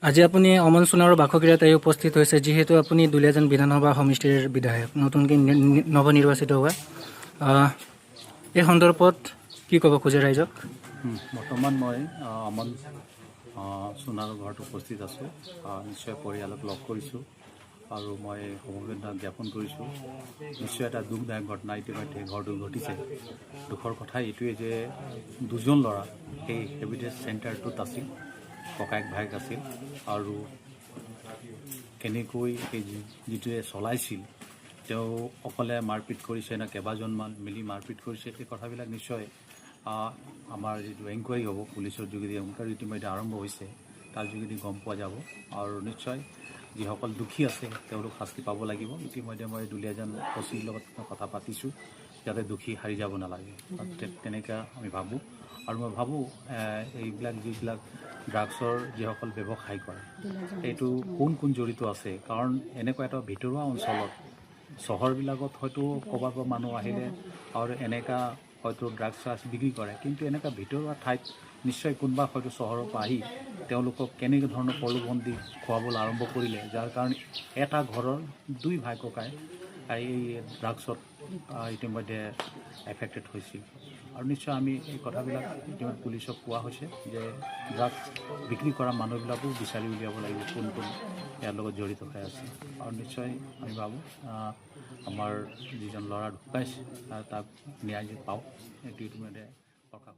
আজি আপুনি অমন সোণাৰৰ বাসগৃহত আহি উপস্থিত হৈছে, যিহেতু আপুনি দুলীয়াজান বিধানসভা সমষ্টিৰ বিধায়ক, নতুনকৈ নৱনিৰ্বাচিত হোৱা। এই সন্দৰ্ভত কি ক'ব খোজে ৰাইজক? বৰ্তমান মই অমন সোণাৰৰ ঘৰত উপস্থিত আছোঁ। নিশ্চয় পৰিয়ালক লগ কৰিছোঁ আৰু মই সমবেদনা জ্ঞাপন কৰিছোঁ। নিশ্চয় এটা দুখদায়ক ঘটনা ইতিমধ্যে ঘৰটো ঘটিছে। দুখৰ কথা এইটোৱে যে দুজন ল'ৰা সেই হেবিটেজ চেণ্টাৰটোত আছিল, ককায়েক ভায়েক আছিল, আৰু কেনেকৈ সেই যিটোৱে চলাইছিল, তেওঁ অকলে মাৰপিট কৰিছে নে কেইবাজনমান মিলি মাৰপিট কৰিছে, সেই কথাবিলাক নিশ্চয় আমাৰ যিটো এনকুৱাৰী হ'ব, পুলিচৰ যোগেদি এনকুৱাৰী ইতিমধ্যে আৰম্ভ হৈছে, তাৰ যোগেদি গম পোৱা যাব। আৰু নিশ্চয় যিসকল দোষী আছে তেওঁলোক শাস্তি পাব লাগিব। ইতিমধ্যে মই দুলীয়াজান অচিৰ লগত কথা পাতিছোঁ, যাতে দোষী হাৰি যাব নালাগে, তেনেকৈ আমি ভাবোঁ। আৰু মই ভাবোঁ এইবিলাক যিবিলাক ড্ৰাগছৰ যিসকল ব্যৱসায় কৰে, এইটো কোন জড়িত আছে। কাৰণ এনেকুৱা এটা ভিতৰুৱা অঞ্চলত, চহৰবিলাকত হয়তো ক'ৰবাৰ পৰা মানুহ আহিলে আৰু এনেকুৱা হয়তো ড্ৰাগছ বিক্ৰী কৰে, কিন্তু এনেকুৱা ভিতৰুৱা ঠাইত নিশ্চয় কোনোবা হয়তো চহৰৰ পৰা আহি তেওঁলোকক কেনেকৈ ধৰণৰ প্ৰলোভন দি খুৱাবলৈ আৰম্ভ কৰিলে, যাৰ কাৰণে এটা ঘৰৰ দুই ভাই ককাই এই ড্ৰাগছত ইতিমধ্যে এফেক্টেড হৈছিল। আৰু নিশ্চয় আমি এই কথাবিলাক ইতিমধ্যে পুলিচক কোৱা হৈছে যে ড্ৰাগছ বিক্ৰী কৰা মানুহবিলাকো বিচাৰি উলিয়াব লাগিব কোন ইয়াৰ লগত জড়িত হৈ আছে। আৰু নিশ্চয় আমি ভাবোঁ আমাৰ যিজন ল'ৰা ঢুকাইছে তাক ন্যায় যে পাওক, এইটো ইতিমধ্যে প্ৰকাশ